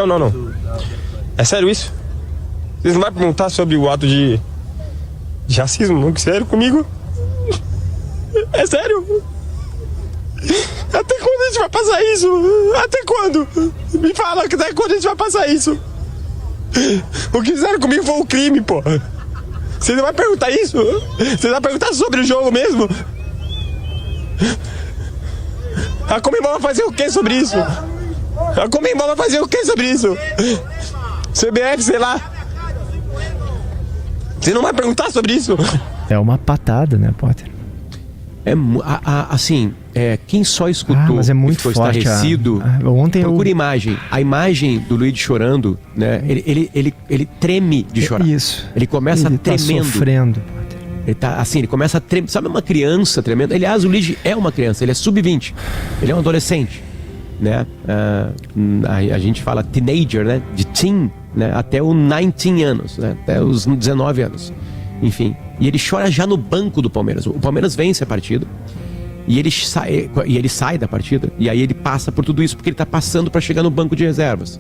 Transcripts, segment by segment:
Não. É sério isso? Vocês não vão perguntar sobre o ato de racismo? Não, sério comigo? É sério? Até quando a gente vai passar isso? Até quando? Me fala, até quando a gente vai passar isso? O que fizeram comigo foi um crime, pô. Você não vai perguntar isso? Você vai perguntar sobre o jogo mesmo? A Conmebol vai fazer o que sobre isso? A Conmebol vai fazer o que sobre isso? CBF, sei lá. Você não vai perguntar sobre isso? É uma patada, né, Potter? Quem só escutou mas é muito ficou forte, estarrecido, ontem procura imagem. A imagem do Luigi chorando, né? Ele treme de chorar. Isso. Ele começa ele tremendo. Tá sofrendo, Potter. Ele tá assim, ele começa a tremer. Sabe uma criança tremendo? Aliás, o Luigi é uma criança, ele é sub-20. Ele é um adolescente, né? A gente fala teenager, né? De teen, né? Até os 19 anos, né? Até os 19 anos. Enfim. E ele chora já no banco do Palmeiras. O Palmeiras vence a partida. E ele sai da partida. E aí ele passa por tudo isso, porque ele está passando para chegar no banco de reservas,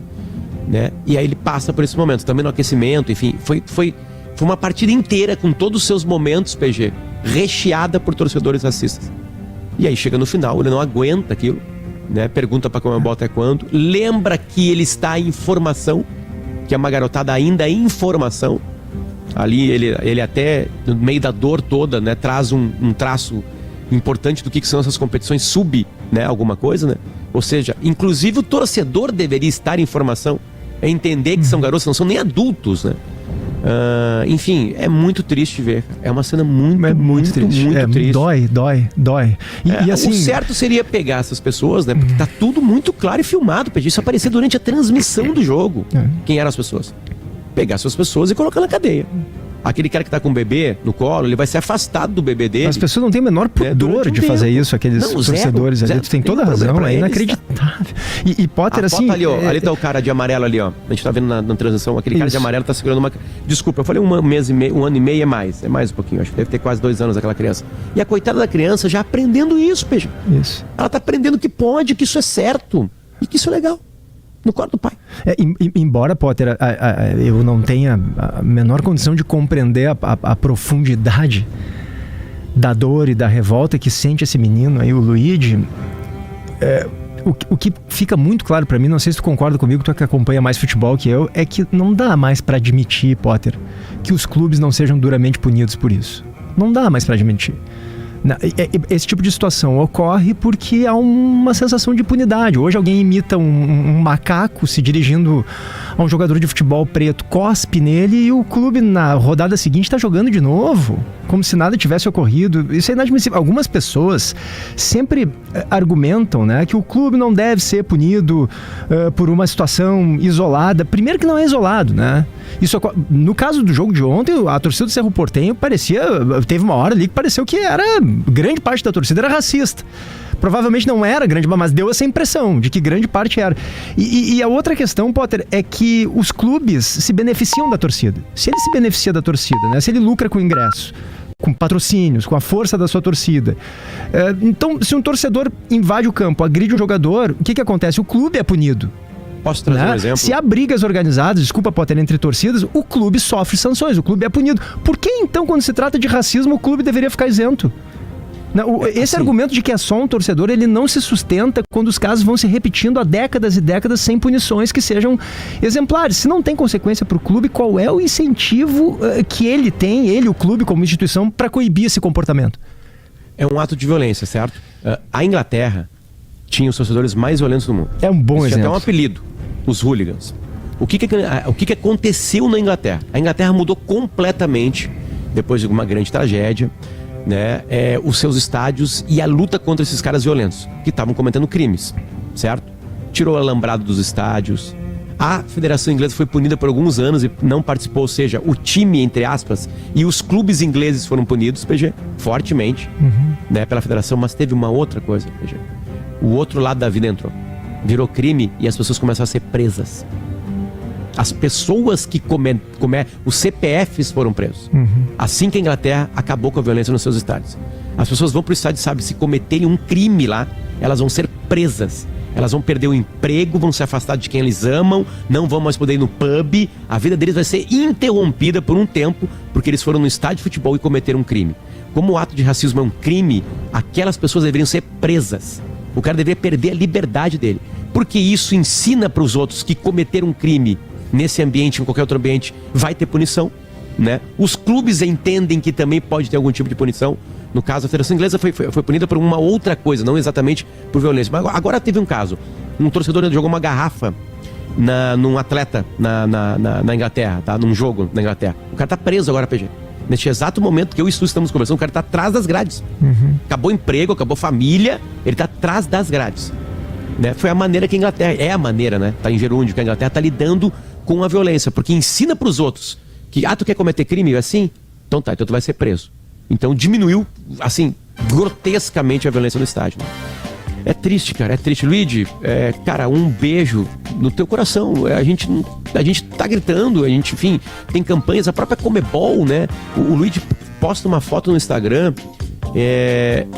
né? E aí ele passa por esse momento, também no aquecimento. Enfim, foi uma partida inteira com todos os seus momentos, PG, recheada por torcedores racistas. E aí chega no final, ele não aguenta aquilo, né? Pergunta para Conmebol até quando. Lembra que ele está em formação, que é uma garotada ainda em formação. Ali ele até, no meio da dor toda, né, traz um traço importante do que são essas competições né, alguma coisa, né? Ou seja, inclusive o torcedor deveria estar em formação, entender que são garotos, não são nem adultos, né? Enfim, é muito triste ver. É uma cena muito triste. Dói. E assim, o certo seria pegar essas pessoas, né? Porque tá tudo muito claro e filmado, pedir isso aparecer durante a transmissão do jogo. Quem eram as pessoas? Pegar essas pessoas e colocar na cadeia. Aquele cara que tá com o bebê no colo, ele vai ser afastado do bebê dele. As pessoas não têm o menor pudor de fazer isso, aqueles torcedores ali. Tu tem toda a razão, é inacreditável. E Potter, assim... Ali, ó, ali tá o cara de amarelo ali, ó. A gente tá vendo na transmissão, aquele cara de amarelo tá segurando uma... Desculpa, eu falei um ano e meio, é mais um pouquinho. Acho que deve ter quase 2 anos aquela criança. E a coitada da criança já aprendendo isso, Peixe. Isso. Ela tá aprendendo que pode, que isso é certo e que isso é legal. No quarto do pai. Embora, Potter, eu não tenha a menor condição de compreender a profundidade da dor e da revolta que sente esse menino aí, o Luigi, o que fica muito claro pra mim, não sei se tu concorda comigo, tu que acompanha mais futebol que eu, é que não dá mais pra admitir, Potter, que os clubes não sejam duramente punidos por isso. Não dá mais pra admitir. Esse tipo de situação ocorre porque há uma sensação de impunidade. Hoje alguém imita um macaco se dirigindo a um jogador de futebol preto, cospe nele e o clube na rodada seguinte está jogando de novo, como se nada tivesse ocorrido. Isso é inadmissível. Algumas pessoas sempre argumentam, né, que o clube não deve ser punido por uma situação isolada. Primeiro que não é isolado, né? No caso do jogo de ontem, a torcida do Cerro Porteño teve uma hora ali que pareceu que grande parte da torcida era racista. Provavelmente não era grande, mas deu essa impressão de que grande parte era. E a outra questão, Potter, é que os clubes se beneficiam da torcida. Se ele se beneficia da torcida, né? Se ele lucra com ingresso, com patrocínios, com a força da sua torcida. Então, se um torcedor invade o campo, agride um jogador, o que acontece? O clube é punido. Posso trazer um exemplo? Se há brigas organizadas, desculpa, Potter, entre torcidas, o clube sofre sanções, o clube é punido. Por que então, quando se trata de racismo, o clube deveria ficar isento? Esse argumento de que é só um torcedor, ele não se sustenta quando os casos vão se repetindo há décadas e décadas sem punições que sejam exemplares. Se não tem consequência para o clube, qual é o incentivo que ele tem, o clube como instituição, para coibir esse comportamento? É um ato de violência, certo? A Inglaterra tinha os torcedores mais violentos do mundo. É um bom exemplo. Tinha até um apelido, os hooligans. O que aconteceu na Inglaterra? A Inglaterra mudou completamente, depois de uma grande tragédia, né, os seus estádios e a luta contra esses caras violentos, que estavam cometendo crimes, certo? Tirou o alambrado dos estádios. A Federação Inglesa foi punida por alguns anos e não participou, ou seja, o time, entre aspas, e os clubes ingleses foram punidos, PG, fortemente, né, pela Federação, mas teve uma outra coisa, PG. O outro lado da vida entrou. Virou crime e as pessoas começaram a ser presas. As pessoas que os CPFs foram presos. Assim que a Inglaterra acabou com a violência nos seus estádios. As pessoas vão pro estádio, sabe, se cometerem um crime lá, elas vão ser presas. Elas vão perder o emprego, vão se afastar de quem eles amam, não vão mais poder ir no pub. A vida deles vai ser interrompida por um tempo, porque eles foram no estádio de futebol e cometeram um crime. Como o ato de racismo é um crime, aquelas pessoas deveriam ser presas. O cara deveria perder a liberdade dele. Porque isso ensina para os outros que cometer um crime nesse ambiente, em qualquer outro ambiente, vai ter punição, né? Os clubes entendem que também pode ter algum tipo de punição. No caso, a Federação Inglesa foi punida por uma outra coisa, não exatamente por violência. Mas agora teve um caso. Um torcedor jogou uma garrafa num atleta na Inglaterra, tá? Num jogo na Inglaterra. O cara tá preso agora, PG. Neste exato momento que eu e tu estamos conversando, o cara tá atrás das grades. Acabou o emprego, acabou a família, ele tá atrás das grades. Né? Foi a maneira que a Inglaterra... É a maneira, né? Tá em gerúndio, que a Inglaterra tá lidando com a violência. Porque ensina pros outros que, tu quer cometer crime assim? Então tá, então tu vai ser preso. Então diminuiu, assim, grotescamente a violência no estádio. Né? É triste, cara, é triste. Luigi, cara, um beijo no teu coração. A gente tá gritando, a gente, enfim, tem campanhas, a própria Comebol, né? O Luigi posta uma foto no Instagram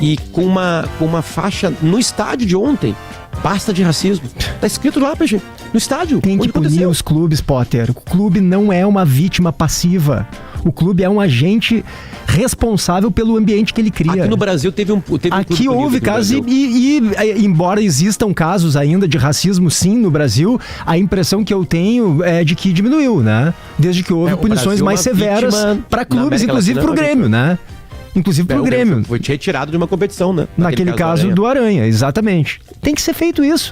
e com uma faixa no estádio de ontem. Basta de racismo. Tá escrito lá, PG, no estádio. Tem que punir os clubes, Potter. O clube não é uma vítima passiva. O clube é um agente responsável pelo ambiente que ele cria. Aqui no Brasil teve um Aqui houve casos e embora existam casos ainda de racismo, sim, no Brasil, a impressão que eu tenho é de que diminuiu, né? Desde que houve punições mais severas para clubes, inclusive pro Grêmio, né? Inclusive pro Grêmio. Foi retirado de uma competição, né? Naquele caso do Aranha, exatamente. Tem que ser feito isso.